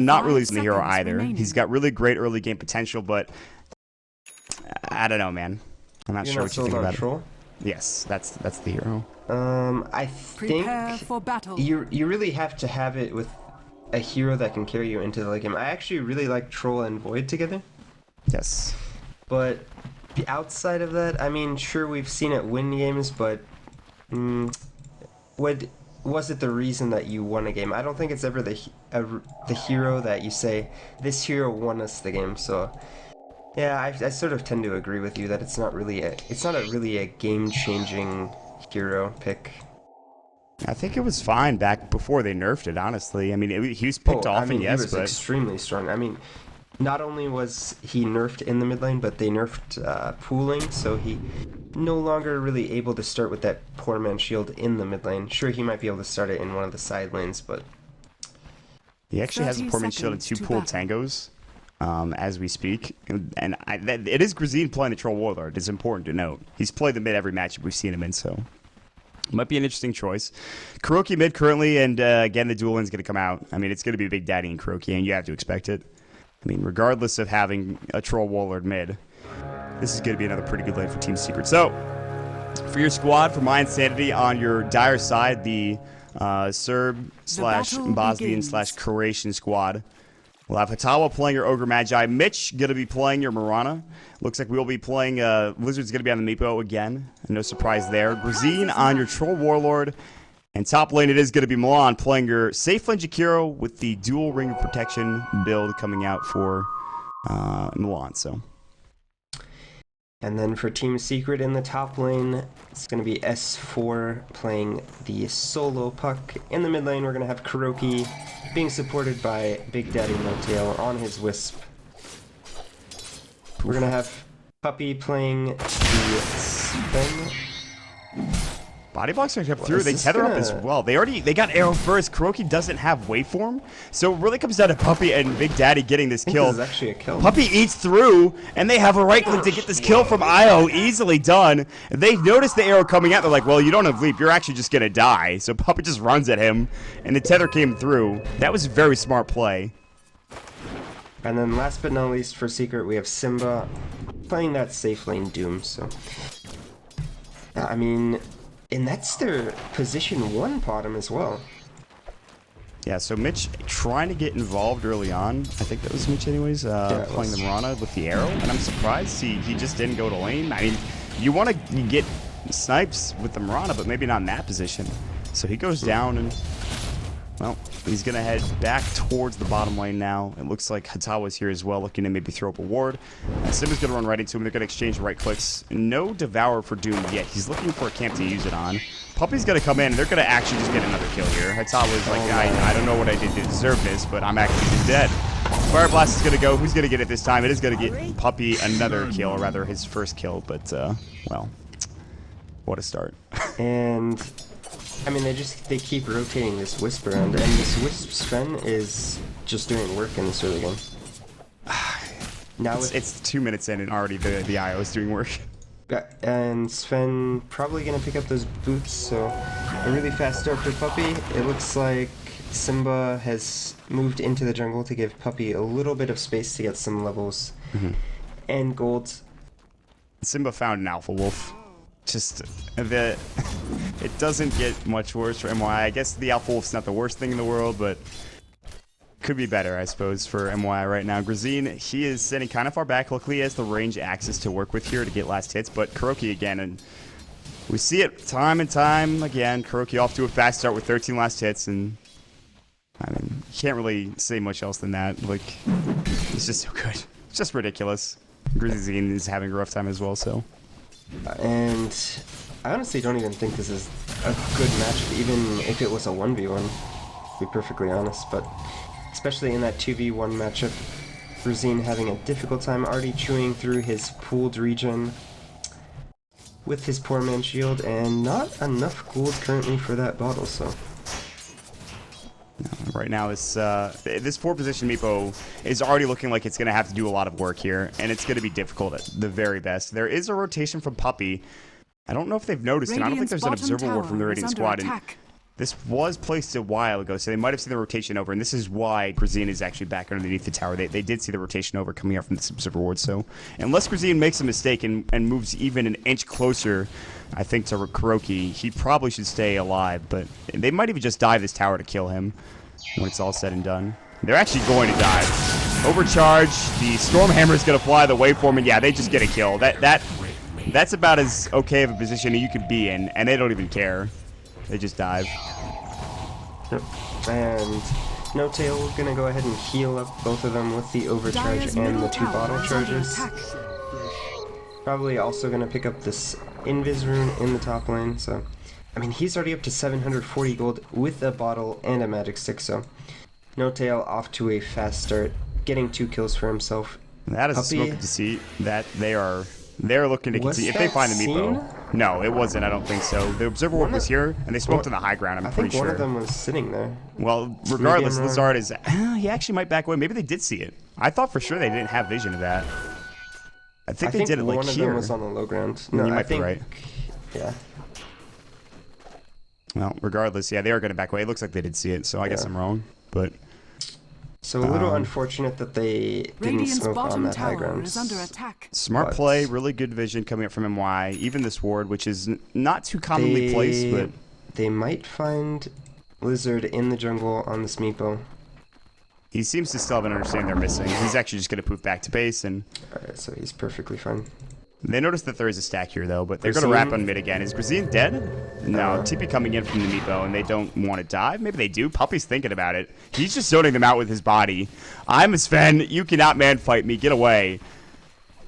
not really the hero either. He's got really great early game potential, but I don't know, man. I'm not sure what you think about it. Yes, that's the hero. I think you really have to have it with a hero that can carry you into the late game. I actually really like Troll and Void together. Yes. But outside of that, I mean, sure, we've seen it win games, but was it the reason that you won a game? I don't think it's ever the hero that you say, this hero won us the game, so... Yeah, I sort of tend to agree with you that it's not really a game-changing hero pick. I think it was fine back before they nerfed it, honestly. I mean, he was picked often, yes, he was extremely strong. I mean, not only was he nerfed in the mid lane, but they nerfed pooling, so he no longer really able to start with that poor man shield in the mid lane. Sure, he might be able to start it in one of the side lanes, but... He actually has a poor man shield and 2 pooled tangos. As we speak, and it is Grazine playing the Troll Warlord. It's important to note. He's played the mid every matchup we've seen him in, so might be an interesting choice. Kuroki mid currently, and again, the duel lane's going to come out. I mean, it's going to be Big Daddy and Kuroki, and you have to expect it. I mean, regardless of having a Troll Warlord mid, this is going to be another pretty good lane for Team Secret. So, for your squad, for mYsanity on your dire side, the Serb/Bosnian/Croatian squad. We'll have Hatawa playing your Ogre Magi. Mitch going to be playing your Mirana. Looks like we'll be playing... Blizzard's going to be on the Meepo again. No surprise there. Grazine on your Troll Warlord. And top lane, it is going to be Milan playing your Safe Lane Jakiro with the dual Ring of Protection build coming out for Milan. So. And then for Team Secret in the top lane, it's going to be S4 playing the solo puck. In the mid lane, we're going to have Kuroki being supported by Big Daddy No-Tail on his Wisp. We're going to have Puppy playing the Sven. Body blocks are kept through. They tether up as well. They got arrow first. Kuroki doesn't have waveform, so it really comes down to Puppy and Big Daddy getting this kill. This is actually a kill. Puppy eats through, and they have a right click to get this kill from Io. Easily done. They notice the arrow coming out. They're like, well, you don't have leap. You're actually just going to die. So Puppy just runs at him, and the tether came through. That was a very smart play. And then last but not least for Secret, we have Simba playing that safe lane Doom. So, I mean... And that's their position 1 bottom as well. Yeah, so Mitch trying to get involved early on. I think that was Mitch anyways, playing the Mirana with the arrow. And I'm surprised he just didn't go to lane. I mean, you want to get snipes with the Mirana, but maybe not in that position. So he goes down and, well, he's going to head back towards the bottom lane now. It looks like Hatawa's here as well, looking to maybe throw up a ward. Simba's going to run right into him. They're going to exchange right clicks. No Devour for Doom yet. He's looking for a camp to use it on. Puppy's going to come in, and they're going to actually just get another kill here. Hatawa's like, I don't know what I did to deserve this, but I'm actually just dead. Fire Blast is going to go. Who's going to get it this time? It is going to get Puppy another kill, or rather his first kill, but, well, what a start. And... I mean, they keep rotating this Wisp around, and this Wisp Sven is just doing work in this early game. Now it's 2 minutes in, and already the IO is doing work. Yeah, and Sven probably gonna pick up those boots, so a really fast start for Puppy. It looks like Simba has moved into the jungle to give Puppy a little bit of space to get some levels and gold. Simba found an Alpha Wolf. Just it doesn't get much worse for MY. I guess the Alpha Wolf's not the worst thing in the world, but could be better, I suppose, for MY right now. Grazine, he is sitting kind of far back. Luckily, he has the range access to work with here to get last hits, but Kuroki again, and we see it time and time again. Kuroki off to a fast start with 13 last hits, and I mean, you can't really say much else than that. Like, he's just so good. It's just ridiculous. Grazine is having a rough time as well, so... And I honestly don't even think this is a good matchup, even if it was a 1v1, to be perfectly honest. But especially in that 2v1 matchup, Grazine having a difficult time already chewing through his pooled regen with his poor man shield, and not enough gold currently for that bottle, so... Right now, this 4-position Meepo is already looking like it's going to have to do a lot of work here, and it's going to be difficult at the very best. There is a rotation from Puppy. I don't know if they've noticed, and I don't think there's an observer ward from the Radiant squad. And This was placed a while ago, so they might have seen the rotation over, and this is why Grazine is actually back underneath the tower. They did see the rotation over coming out from this observer ward, so unless Grazine makes a mistake and moves even an inch closer, I think, to Kuroki, he probably should stay alive, but they might even just dive this tower to kill him when it's all said and done. They're actually going to dive. Overcharge, the Stormhammer is going to fly the waveform, and yeah, they just get a kill. That's about as okay of a position you could be in, and they don't even care. They just dive. Yep. And No Tail gonna go ahead and heal up both of them with the overcharge and the 2 bottle charges. Probably also gonna pick up this Invis rune in the top lane, so I mean he's already up to 740 gold with a bottle and a magic stick, so No Tail off to a fast start, getting 2 kills for himself. That is a smoke to see that they're looking to continue. If they find the Meepo. No, it wasn't. I don't think so. The observer ward was here, and they smoked on the high ground. I'm pretty sure. I think one of them was sitting there. Well, regardless, Lazard is. He actually might back away. Maybe they did see it. I thought for sure they didn't have vision of that. I think they did it like one here. Of them was on the low ground. No, you might be right. Yeah. Well, regardless, yeah, they are going to back away. It looks like they did see it, so I guess I'm wrong. But. So a little unfortunate that they didn't smoke on that high ground. Smart play, really good vision coming up from MY. Even this ward, which is not too commonly placed, but they might find Lizard in the jungle on this Meepo. He seems to still have an understanding they're missing. He's actually just going to poof back to base, and alright, so he's perfectly fine. They notice that there is a stack here, though, but they're going to wrap on mid again. Is Grazine dead? No, TP coming in from the Meepo, and they don't want to dive? Maybe they do. Puppy's thinking about it. He's just zoning them out with his body. I'm a Sven. You cannot man-fight me. Get away.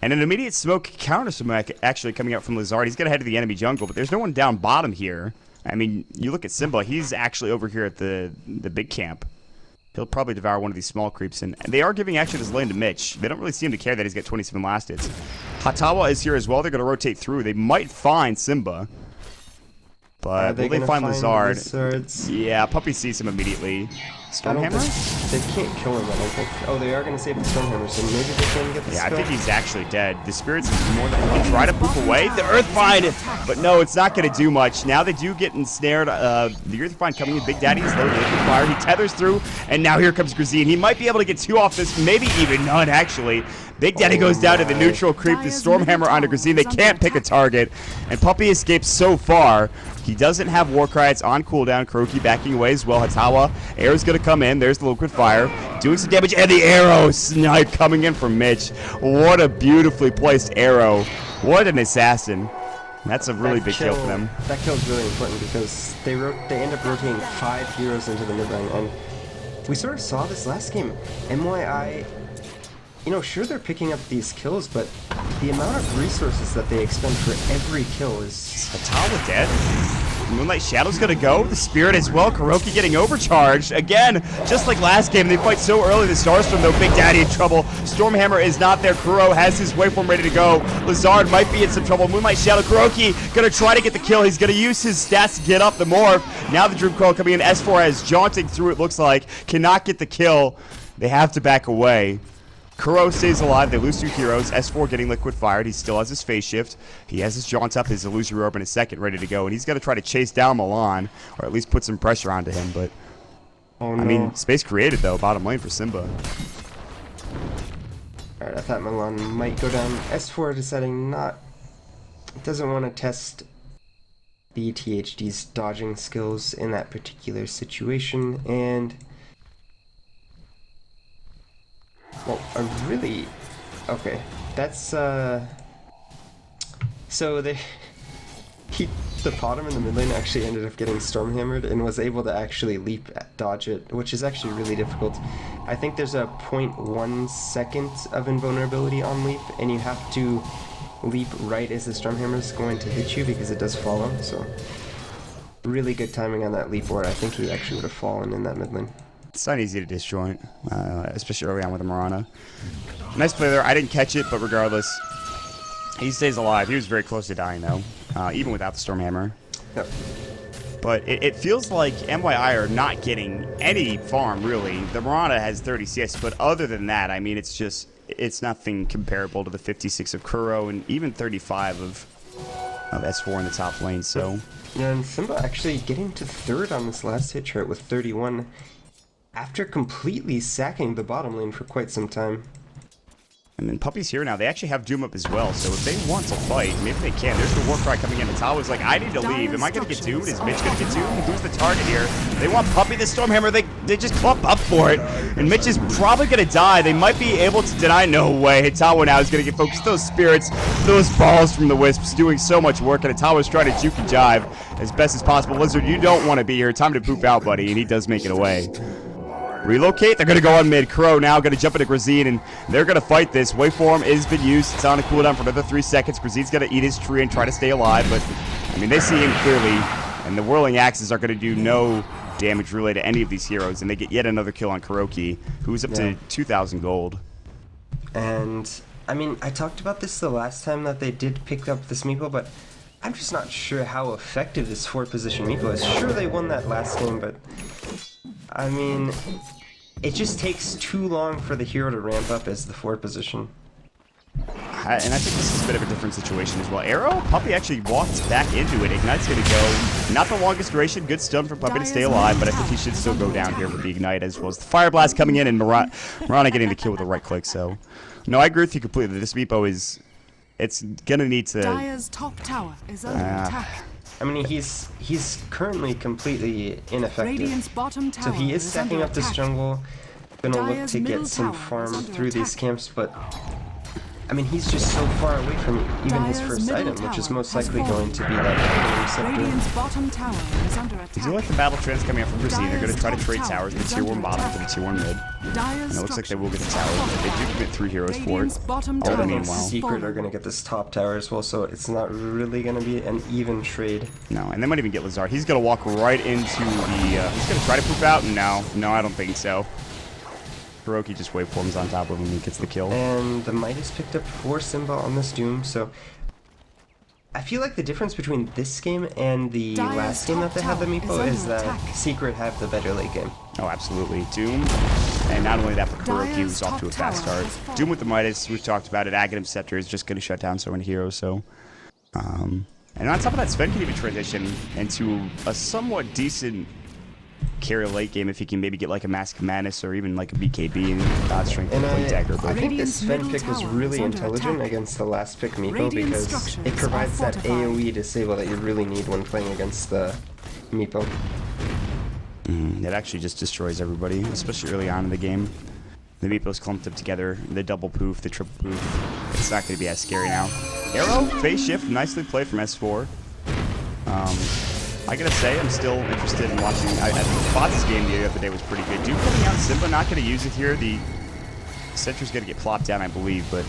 And an immediate smoke counter smoke actually coming out from Lazard. He's going to head to the enemy jungle, but there's no one down bottom here. I mean, you look at Simba. He's actually over here at the big camp. He'll probably devour one of these small creeps, and they are giving actually this lane to Mitch. They don't really seem to care that he's got 27 last hits. Hatawa is here as well. They're going to rotate through. They might find Simba. But will they find Lazard? Yeah, Puppy sees him immediately. Stormhammer? They can't kill him, I don't think. Oh, they are going to save the Stormhammer, so maybe they can get the I think he's actually dead. The Spirits is more than willing to try to poof away. The Earthbind, but no, it's not going to do much. Now they do get ensnared. The Earthbind coming in. Big Daddy is loaded with fire. He tethers through, and now here comes Grazine. He might be able to get 2 off this, maybe even none, actually. Big Daddy goes down to the neutral creep. The Stormhammer onto Grazine. They can't pick a target, and Puppy escapes so far. He doesn't have Warcry. It's on cooldown. Kuroki backing away as well. Hatawa. Arrow's going to come in. There's the liquid fire. Doing some damage. And the arrow snipe coming in from Mitch. What a beautifully placed arrow. What an assassin. That's a really big kill for them. That kill is really important because they end up rotating 5 heroes into the mid lane. And we sort of saw this last game. MYI, sure they're picking up these kills, but the amount of resources that they expend for every kill is... Hatawa dead. Moonlight Shadow's gonna go. The Spirit as well. Kuroki getting overcharged. Again, just like last game, they fight so early. The Starstorm, though, Big Daddy in trouble. Stormhammer is not there. Kuro has his waveform ready to go. Lazard might be in some trouble. Moonlight Shadow. Kuroki gonna try to get the kill. He's gonna use his stats to get up the morph. Now the Dream Coil coming in. S4 has jaunting through, it looks like. Cannot get the kill. They have to back away. Kuro stays alive. They lose 2 heroes. S4 getting liquid fired. He still has his phase shift. He has his jaunt up, his illusory orb in a second ready to go. And he's going to try to chase down Milan, or at least put some pressure onto him. But, I mean, space created, though. Bottom lane for Simba. Alright, I thought Milan might go down. S4 deciding doesn't want to test BTHD's dodging skills in that particular situation. And... well, okay, that's, so the bottom in the mid lane actually ended up getting Stormhammered and was able to actually leap dodge it, which is actually really difficult. I think there's a 0.1 second of invulnerability on leap, and you have to leap right as the Stormhammer is going to hit you because it does follow, so really good timing on that leap, or I think he actually would have fallen in that mid lane. It's not easy to disjoint, especially early on with the Marana. Nice play there. I didn't catch it, but regardless, he stays alive. He was very close to dying, though, even without the Stormhammer. Yep. But it feels like MYI are not getting any farm, really. The Marana has 30 CS, but other than that, I mean, it's nothing comparable to the 56 of Kuro and even 35 of S4 in the top lane, so... And Simba actually getting to third on this last hit chart with 31 after completely sacking the bottom lane for quite some time. And then Puppy's here now. They actually have Doom up as well, so if they want to fight, maybe they can. There's the Warcry coming in. And Tawa's like, I need to leave. Am I going to get doomed? Is Mitch going to get doomed? Who's the target here? They want Puppy the Stormhammer. They just clump up for it. And Mitch is probably going to die. They might be able to deny. No way. Tawa now is going to get focused. Those spirits, those balls from the Wisps doing so much work. And Tawa's trying to juke and jive as best as possible. Lizard, you don't want to be here. Time to poop out, buddy. And he does make it away. Relocate, they're going to go on mid. Crow now going to jump into Grazine, and they're going to fight this. Waveform has been used. It's on a cooldown for another 3 seconds. Grazine's going to eat his tree and try to stay alive, but, I mean, they see him clearly, and the Whirling Axes are going to do no damage really to any of these heroes, and they get yet another kill on Kuroki, who's up to 2,000 gold. And, I mean, I talked about this the last time that they did pick up this meeple, but I'm just not sure how effective this 4-position meeple is. Sure, they won that last game, but I mean, it just takes too long for the hero to ramp up as the 4-position. And I think this is a bit of a different situation as well. Arrow, Puppy actually walked back into it. Ignite's going to go. Not the longest duration. Good stun for Puppy to stay alive, but I think he should still go down here with the Ignite, as well as the Fire Blast coming in and Marana getting the kill with the right click. So, no, I agree with you completely. This meepo is, it's going to need to... Dire's top tower is under attack. I mean, he's currently completely ineffective. Radiant's bottom tower so he is stacking up this jungle. Gonna look to get some farm through these camps, but I mean, he's just so far away from even his first item, which is most likely going to be that Radiant's bottom tower is under attack. I do like the battle trends coming up from Grazine. They're going to try to trade towers, the tier 1 bottom to the tier 1 mid. And it looks like they will get the tower. They do commit 3 heroes for it. All the meanwhile, Secret are going to get this top tower as well, so it's not really going to be an even trade. No, and they might even get Lazard. He's going to walk right into the... he's going to try to poop out. No, I don't think so. Kuroki just waveforms on top of him and he gets the kill. And the Midas picked up 4 Simba on this Doom, so I feel like the difference between this game and the last game that they had the meepo is that Secret have the better late game. Oh, absolutely. Doom, and not only that, but Kuroki, who's off to a fast start. Doom with the Midas, we've talked about it. Aghanim Scepter is just going to shut down so many heroes, so... and on top of that, Sven can even transition into a somewhat decent carry late game if he can maybe get like a Mask of Madness or even like a BKB and God Strength and play Dagger. I think this Sven pick was really intelligent against the last pick meepo because it provides that AoE disable that you really need when playing against the meepo. It actually just destroys everybody, especially early on in the game. The meepo's clumped up together, the double poof, the triple poof. It's not going to be as scary now. Arrow, phase shift, nicely played from S4. I gotta say, I'm still interested in watching. I thought this game the other day was pretty good. Dude coming out, Simba not gonna use it here. The Sentry's gonna get plopped down, I believe, but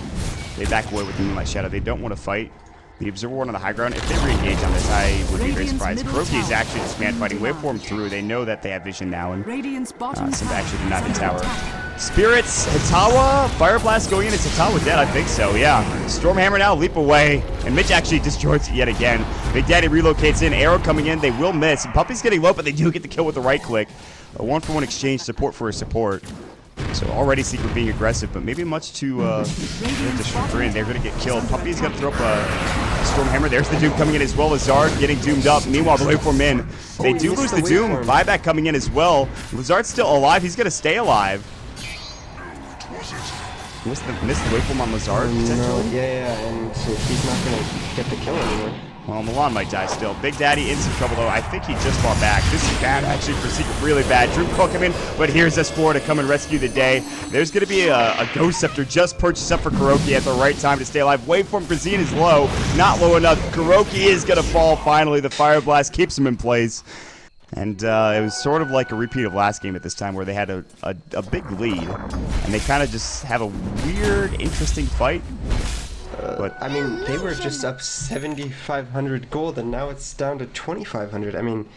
they back away with the Moonlight Shadow. They don't want to fight. The Observer Ward on the high ground, if they re-engage on this, I would be very surprised. Kuroki is actually just man fighting waveform through. They know that they have vision now, and Simba actually did not hit tower. Spirits, Hitawa, Fire Blast going in. Is Hitawa dead? I think so, yeah. Stormhammer now, leap away. And Mitch actually destroys it yet again. Big Daddy relocates in. Arrow coming in. They will miss. And Puppy's getting low, but they do get the kill with the right click. A 1-for-1 exchange, support for a support. So already Secret being aggressive, but maybe much too in. They're going to get killed. Puppy's going to throw up a Stormhammer. There's the Doom coming in as well. Lazard getting doomed up. Meanwhile, the waveform in. They do lose the Doom. Buyback coming in as well. Lazard's still alive. He's going to stay alive. Missed the waveform on Lazard, potentially? Yeah, and he's not going to get the kill anymore. Well, Milan might die still. Big Daddy in some trouble, though. I think he just fought back. This is bad, actually, for Secret. Really bad. Drew Cook him in, but here's S4 to come and rescue the day. There's going to be a Ghost Scepter just purchased up for Kuroki at the right time to stay alive. Waveform Grazine is low. Not low enough. Kuroki is going to fall, finally. The Fire Blast keeps him in place. And it was sort of like a repeat of last game at this time where they had a big lead. And they kind of just have a weird, interesting fight. But I mean, they were just up 7,500 gold, and now it's down to 2,500. I mean,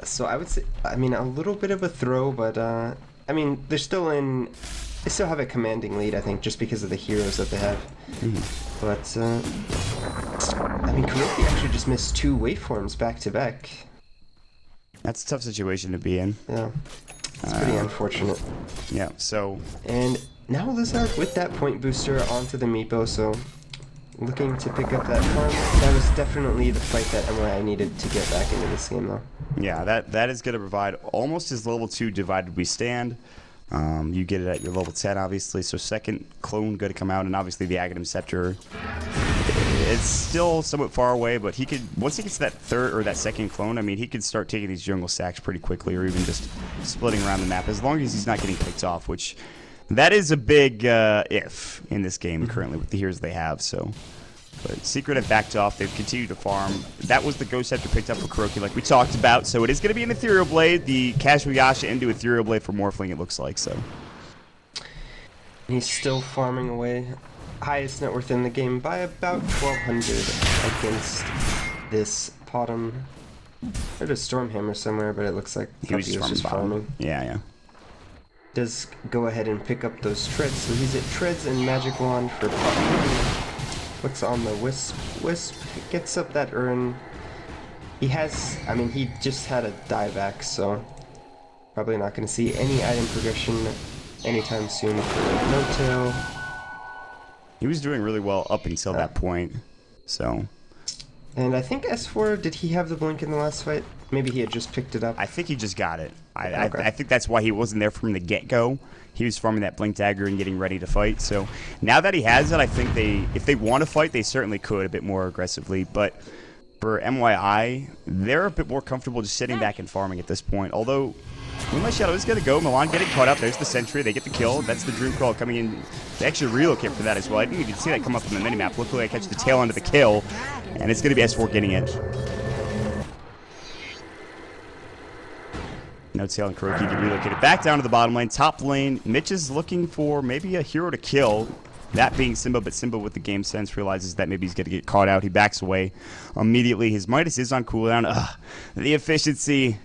so I would say, I mean, a little bit of a throw, but I mean, they still have a commanding lead, I think, just because of the heroes that they have. But I mean, Kuroki actually just missed 2 waveforms back to back. That's a tough situation to be in. Yeah, it's pretty unfortunate. Yeah, so... And now Lizard with that point booster onto the meepo, so looking to pick up that farm. That was definitely the fight that I needed to get back into this game, though. Yeah, that is going to provide almost as level 2 divided we stand. You get it at your level 10, obviously. So second clone going to come out, and obviously the Aghanim Scepter. It's still somewhat far away, but he could, once he gets that third or that second clone, I mean, he could start taking these jungle stacks pretty quickly, or even just splitting around the map, as long as he's not getting picked off, which that is a big if in this game currently with the heroes they have. So, but Secret have backed off. They've continued to farm. That was the Ghost Scepter picked up for Kuroki, like we talked about. So it is going to be an Ethereal Blade, the Casual Yasha into Ethereal Blade for Morphling, it looks like. So he's still farming away. Highest net worth in the game by about 1,200 against this bottom. There's a Stormhammer somewhere, but it looks like he was just farming. Yeah. Does go ahead and pick up those treads, so he's at treads and magic wand for pop. Looks on the wisp. Wisp gets up that urn. He has, I mean, he just had a dieback, so probably not going to see any item progression anytime soon for No-Tail. He was doing really well up until that point, so. And I think S4, did he have the blink in the last fight? Maybe he had just picked it up. I think he just got it. Okay. I think that's why he wasn't there from the get-go. He was farming that blink dagger and getting ready to fight. So now that he has it, I think if they want to fight, they certainly could a bit more aggressively. But for MYI, they're a bit more comfortable just sitting back and farming at this point. Although Moonlight Shadow is going to go. Milan getting caught up. There's the sentry. They get the kill. That's the Dream Crawl coming in. They actually relocate for that as well. I didn't even see that come up on the minimap. Luckily, I catch the tail end of the kill, and it's going to be S4 getting it. No-Tail and Kuroki get relocated back down to the bottom lane. Top lane, Mitch is looking for maybe a hero to kill. That being Simba, but Simba with the game sense realizes that maybe he's going to get caught out. He backs away immediately. His Midas is on cooldown. The efficiency.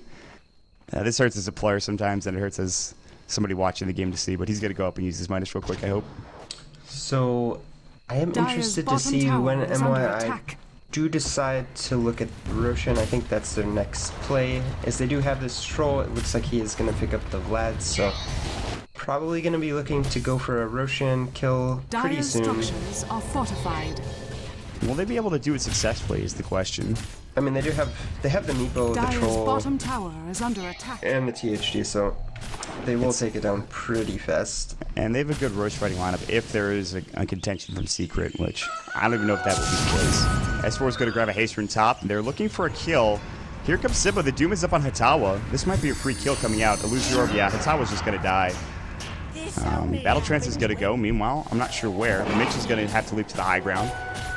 This hurts as a player sometimes, and it hurts as somebody watching the game to see, but he's going to go up and use his Midas real quick, I hope. So, I am interested to see when MYI do decide to look at Roshan. I think that's their next play. As they do have this troll, it looks like he is going to pick up the Vlad, so probably going to be looking to go for a Roshan kill pretty soon. Structures are fortified. Will they be able to do it successfully is the question. I mean, they have the Meepo, the troll, bottom tower is under attack. and the THD, so they will take it down pretty fast. And they have a good Roche fighting lineup if there is a contention from Secret, which I don't even know if that will be the case. S4 is going to grab a haste rune top, and they're looking for a kill. Here comes Simba. The Doom is up on Hatawa. This might be a free kill coming out. Illusion Orb, yeah, Hatawa's just going to die. Battle Trance is going to go. Meanwhile, I'm not sure where. Mitch is going to have to leap to the high ground.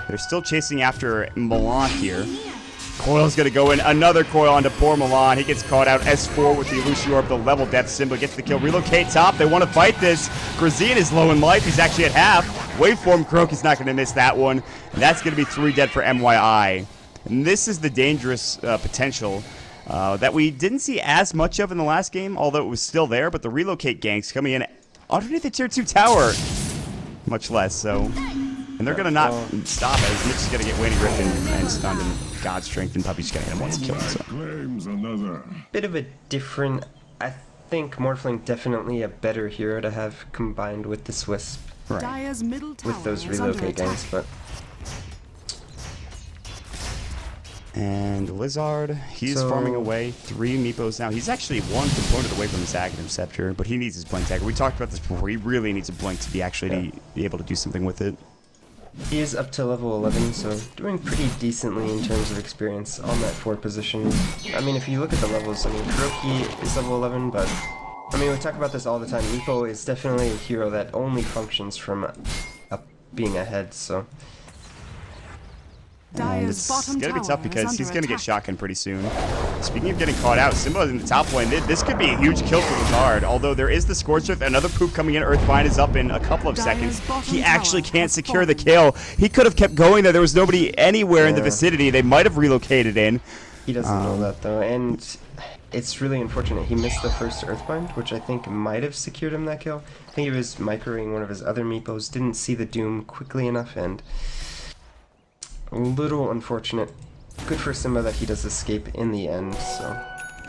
They're still chasing after Milan here. Coil's going to go in. Another coil onto poor Milan. He gets caught out. S4 with the Illusion Orb. The level death. Simba gets the kill. Relocate top. They want to fight this. Grazine is low in life. He's actually at half. Waveform Kuroki's not going to miss that one. And that's going to be 3 dead for MYI. And this is the dangerous potential that we didn't see as much of in the last game, although it was still there. But the relocate ganks coming in underneath the tier 2 tower. Much less, so. And they're going to not stop as Mitch is going to get Wayne Griffin and stunned and God Strength, and Puppy's going to hit him once he kills him. So. Bit of a different, I think Morphling definitely a better hero to have combined with this Wisp. Right. With those relocate gangs, but. And Lizard, he's farming away 3 Meepos now. He's actually 1 component away from his Aghanim Scepter, but he needs his Blink Dagger. We talked about this before. He really needs a Blink to be actually be able to do something with it. He is up to level 11, so doing pretty decently in terms of experience on that 4 position. I mean, if you look at the levels, I mean, Kuroki is level 11, but I mean, we talk about this all the time. Meepo is definitely a hero that only functions from being ahead, so. And it's going to be tough because he's going to get shotgun pretty soon. Speaking of getting caught out, Simba in the top lane. This could be a huge kill for Lizard, although there is the Scorch Earth. Another poop coming in. Earthbind is up in a couple of seconds. He actually can't secure the kill. He could have kept going there. There was nobody anywhere in the vicinity. They might have relocated in. He doesn't know that, though, and it's really unfortunate. He missed the first Earthbind, which I think might have secured him that kill. I think he was microing one of his other Meepos, didn't see the Doom quickly enough, and a little unfortunate. Good for Simba that he does escape in the end, so.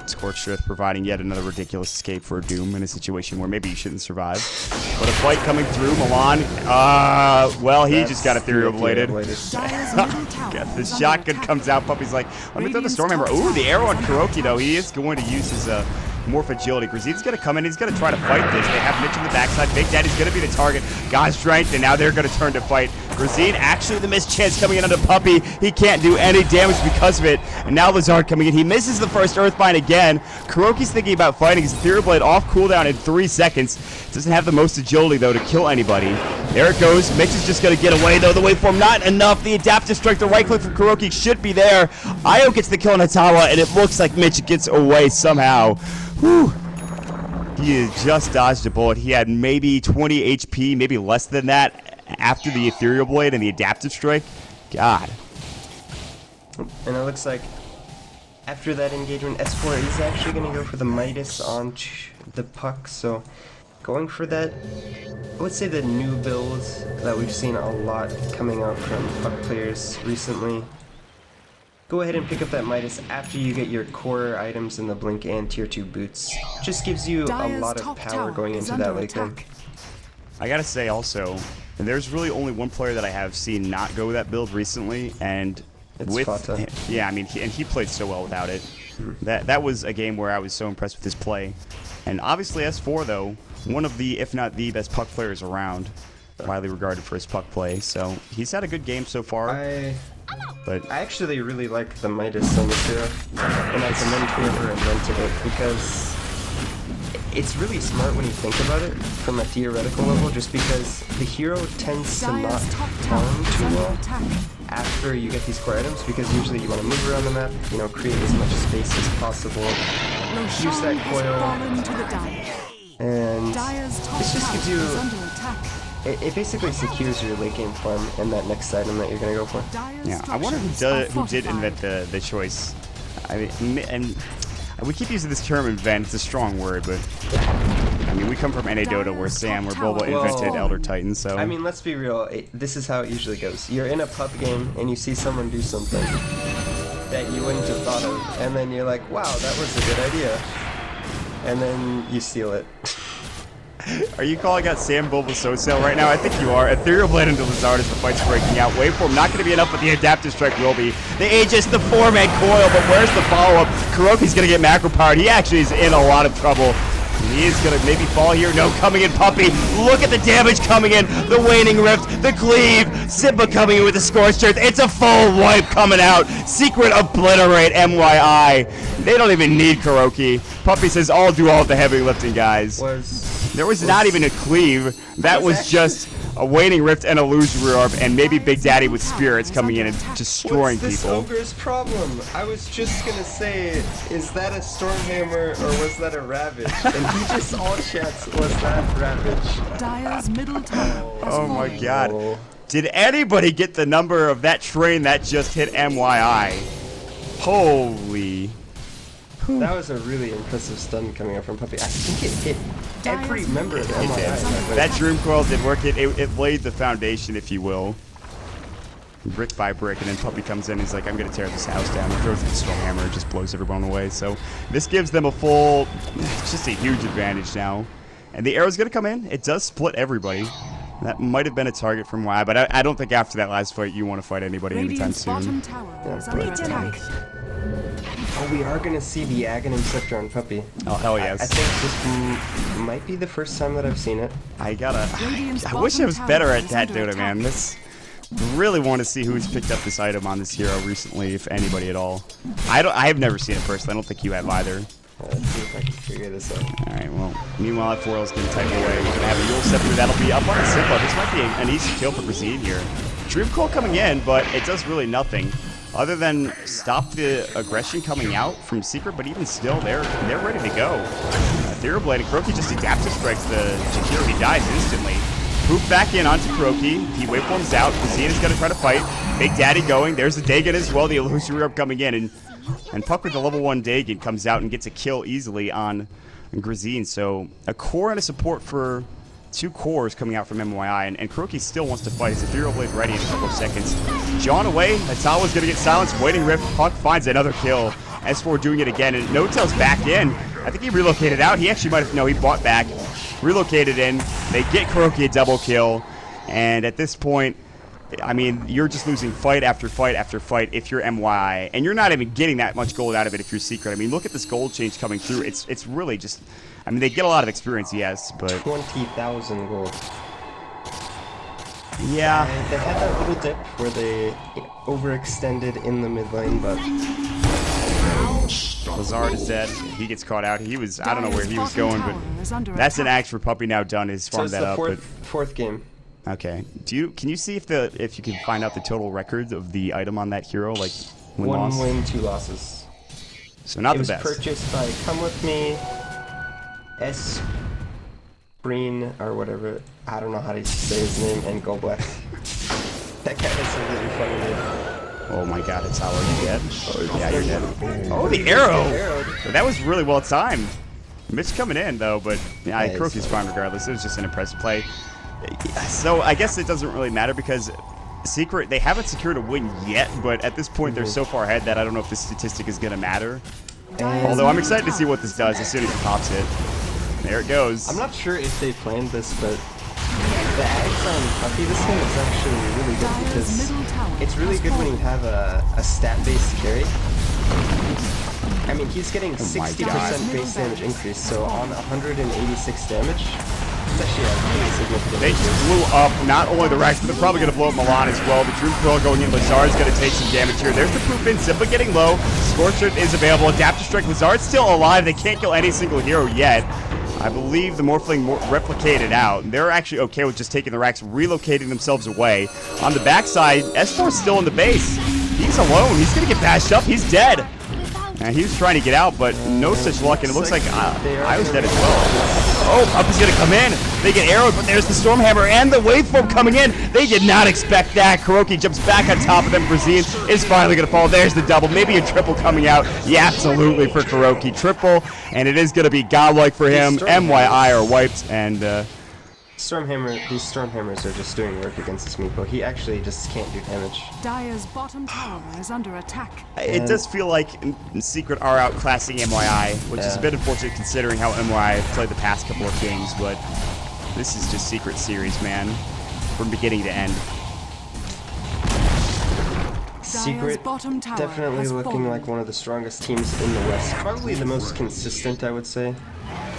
Scorched Earth providing yet another ridiculous escape for Doom in a situation where maybe you shouldn't survive. But a fight coming through, Milan. Well, he just got ethereal bladed. The shotgun comes out. Puppy's like, let me throw the Stormhammer. Ooh, the arrow on Kuroki, though. He is going to use his Morph Agility. Grazine's going to come in. He's going to try to fight this. They have Mitch on the backside. Big Daddy's going to be the target. God's Strength, and now they're going to turn to fight. Grazine, actually the missed chance coming in onto Puppy. He can't do any damage because of it. And now Lazard coming in. He misses the first Earthbind again. Kuroki's thinking about fighting his Ethereal Blade off cooldown in 3 seconds. Doesn't have the most agility, though, to kill anybody. There it goes. Mitch is just going to get away, though. The waveform, not enough. The Adaptive Strike, the right click from Kuroki should be there. Io gets the kill on Hatawa, and it looks like Mitch gets away somehow. Whew. He just dodged a bullet. He had maybe 20 HP, maybe less than that after the Ethereal Blade and the Adaptive Strike. God. And it looks like after that engagement, S4 is actually going to go for the Midas on the puck. So going for that, I would say the new builds that we've seen a lot coming out from puck players recently. Go ahead and pick up that Midas after you get your core items in the Blink and Tier 2 boots. Just gives you a lot of power going into that late game. I gotta say also, there's really only one player that I have seen not go with that build recently, and it's Fata. Yeah, I mean, he played so well without it. That was a game where I was so impressed with his play. And obviously S4, though, one of the, if not the best puck players around, widely regarded for his puck play. So he's had a good game so far. I actually really like the Midas on this hero, and I commend whoever invented it, because it's really smart when you think about it from a theoretical level, just because the hero tends to not farm too well after you get these core items, because usually you want to move around the map, you know, create as much space as possible, use that coil, and this just gives you... It basically secures your late game farm and that next item that you're gonna go for. Yeah, I wonder who did invent the choice. I mean, and we keep using this term invent. It's a strong word, but I mean, we come from NA Dota where Sam or Boba invented Elder Titan. So I mean, let's be real. This is how it usually goes. You're in a pub game and you see someone do something that you wouldn't have thought of, and then you're like, "Wow, that was a good idea," and then you steal it. Are you calling out Sam Bulbasaur right now? I think you are. Ethereal Blade into Lazard as the fight's breaking out. Waveform not going to be enough, but the Adaptive Strike will be. The Aegis, the 4-man coil, but where's the follow-up? Kuroki's going to get macro powered. He actually is in a lot of trouble. He is going to maybe fall here. No, coming in Puppy. Look at the damage coming in. The Waning Rift, the Cleave. Simba coming in with the Scorched Earth. It's a full wipe coming out. Secret Obliterate, MYI. They don't even need Kuroki. Puppy says, I'll do all the heavy lifting, guys. There was not even a Cleave. That was just a Waning Rift and a Illusory Orb, and maybe Big Daddy with Spirits coming in and destroying people. What's this ogre's problem? I was just gonna say, is that a Stormhammer or was that a Ravage? And he just all chats, was that Ravage? Dire's middle tower. Oh my god. Did anybody get the number of that train that just hit MYI? Holy. That was a really impressive stun coming out from Puppy. I think it hit every member of the MYI. That Dream Coil did work. It laid the foundation, if you will. Brick by brick, and then Puppy comes in and he's like, I'm going to tear this house down. He throws the Stormhammer and just blows everyone away. So this gives them a full, just a huge advantage now. And the arrow's going to come in. It does split everybody. That might have been a target from Y, but I don't think after that last fight you want to fight anybody anytime soon. Oh, we are going to see the Aghanim Scepter on Puppy. Oh, hell yes. I think this might be the first time that I've seen it. I wish I was better at that, Dota, man. Really want to see who's picked up this item on this hero recently, if anybody at all. I have never seen it personally. I don't think you have either. Let's see if I can figure this out. Alright, well, meanwhile, F4L's going to type away. We're going to have a Yule Scepter. That'll be up on the Simba. This might be an easy kill for Grazine here. Dream Coil coming in, but it does really nothing. Other than stop the aggression coming out from Secret, but even still, they're ready to go. Ethereal Blade, and Kuroki just Adaptive Strikes the Jakiro. He dies instantly. Poop back in onto Kuroki. He waveforms out. Grazine is going to try to fight. Big Daddy going. There's the Dagon as well. The Illusory Orb coming in. And Puck with the level 1 Dagon comes out and gets a kill easily on Grazine. So a core and a support for 2 cores coming out from mYI. And Kuroki still wants to fight. His Ethereal Blade ready in a couple of seconds. John away. Hatawa's going to get silenced. Waiting Rift. Puck finds another kill. S4 doing it again, and No-Tail's back in. I think he relocated out. He actually might have, no, he bought back. Relocated in. They get KuroKy a double kill. And at this point, I mean, you're just losing fight after fight after fight if you're MY. And you're not even getting that much gold out of it if you're Secret. I mean, look at this gold change coming through. It's really just, I mean, they get a lot of experience, yes, but 20,000 gold. yeah. And they had that little dip where they overextended in the mid lane, but Lazard is dead. He gets caught out. He was, I don't know where he was going, but that's an axe for Puppy now done. He's farmed so that it's the up. fourth game. Okay. Can you see if you can find out the total record of the item on that hero, like One loss? win, 2 losses. So not It the was best. purchased by Come With Me, S. Green, or whatever. I don't know how to say his name, and Go Black. That guy has a really funny name. Oh my god, it's how are you dead? Oh, yeah, you're dead. Oh, the arrow! That was really well timed. Mitch coming in, though, but yeah, KuroKy's fine regardless. It was just an impressive play. So I guess it doesn't really matter because Secret, they haven't secured a win yet, but at this point they're so far ahead that I don't know if this statistic is going to matter. Although I'm excited to see what this does as soon as he pops it. There it goes. I'm not sure if they planned this, but the ads on Puppy this game is actually really good because it's really good when you have a stat-based carry. I mean, he's getting 60% base damage increase, so on 186 damage, it's actually a really significant They just blew up not only the Rex, but they're probably going to blow up Milan as well. The Dream Quill going in. Lazard's going to take some damage here. There's the proof in. Simply getting low. Scorcher is available. Adaptive Strike. Lazard's still alive. They can't kill any single hero yet. I believe the Morphling replicated out. They're actually okay with just taking the Rex, relocating themselves away. On the backside, S4's still in the base. He's alone. He's going to get bashed up. He's dead. He was trying to get out, but no such luck, and it looks like I was dead as well. Oh, Puppy's gonna come in. They get arrowed, but there's the Stormhammer and the Waveform coming in. They did not expect that. KuroKy jumps back on top of them. Brazine is finally gonna fall. There's the double. Maybe a triple coming out. Yeah, absolutely for KuroKy. Triple, and it is gonna be godlike for him. MYI are wiped, and these Stormhammers are just doing work against this Meepo. He actually just can't do damage. Dire's bottom tower is under attack. it does feel like Secret are outclassing MYI, which is a bit unfortunate considering how MYI have played the past couple of games, but this is just Secret series, man, from beginning to end. Secret definitely looking like one of the strongest teams in the West. Probably the most consistent, I would say.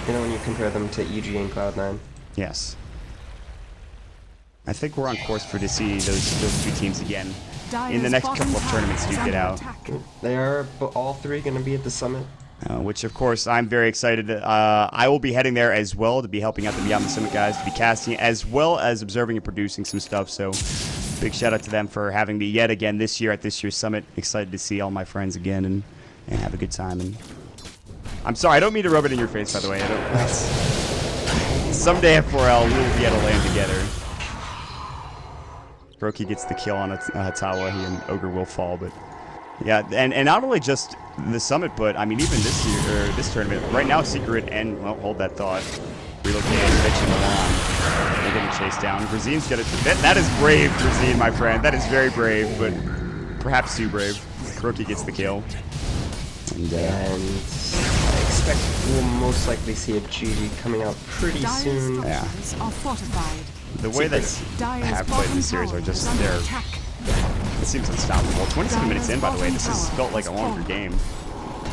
You know, when you compare them to EG and Cloud9. Yes. I think we're on course to see those two teams again in the next couple of tournaments to get out. They are all three going to be at the summit. Which, of course, I'm very excited. I will be heading there as well to be helping out the Beyond the Summit guys, to be casting, as well as observing and producing some stuff. So, big shout out to them for having me yet again this year at this year's summit. Excited to see all my friends again and have a good time. And I'm sorry, I don't mean to rub it in your face, by the way. Someday at 4L, we'll be able to land together. KuroKy gets the kill on Hatawa. He and Ogre will fall, but yeah, and not only just the summit, but I mean even this year or this tournament. Right now, Secret and well, hold that thought. Relocating, bitching along. They're getting chased down. Brazine's got it. That is brave, Brazine, my friend. That is very brave, but perhaps too brave. KuroKy gets the kill. And I expect we'll most likely see a GG coming out pretty soon. Yeah. Are fortified. The way that I have played this series are just there. It seems unstoppable. 27 minutes in, by the way. This has felt like a longer game.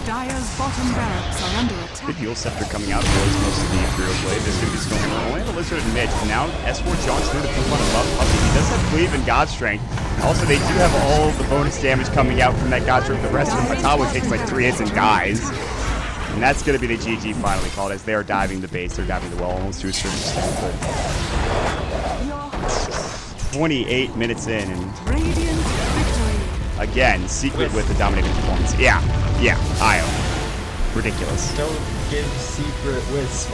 Dire's bottom barracks are under attack. Big Heal Scepter coming out towards most of the Imperial Blade. There's going to be Stormhammer. Only the Lizard and Midge. And now S4 jaunts through to poop on above Puppy. He does have Cleave and God Strength. Also, they do have all the bonus damage coming out from that God Strength. The rest of them, Hatawa takes like 3 hits and dies. And that's going to be the GG finally called as they are diving the base. They're diving the well almost to a certain extent. But 28 minutes in. And Radiant victory. again, Secret with the dominating performance. Yeah, Io. Ridiculous. Don't give Secret Wisp.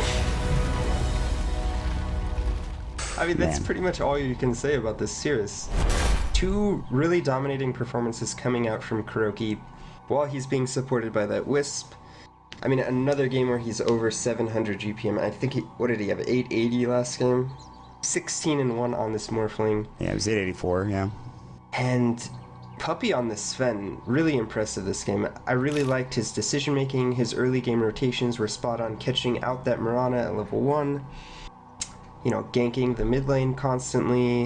I mean, that's pretty much all you can say about this series. 2 really dominating performances coming out from KuroKy while he's being supported by that Wisp. I mean, another game where he's over 700 GPM. I think what did he have? 880 last game? 16-1 on this Morphling. Yeah, it was 884, yeah. And Puppy on this Sven, really impressive this game. I really liked his decision making. His early game rotations were spot on, catching out that Mirana at level 1. You know, ganking the mid lane constantly.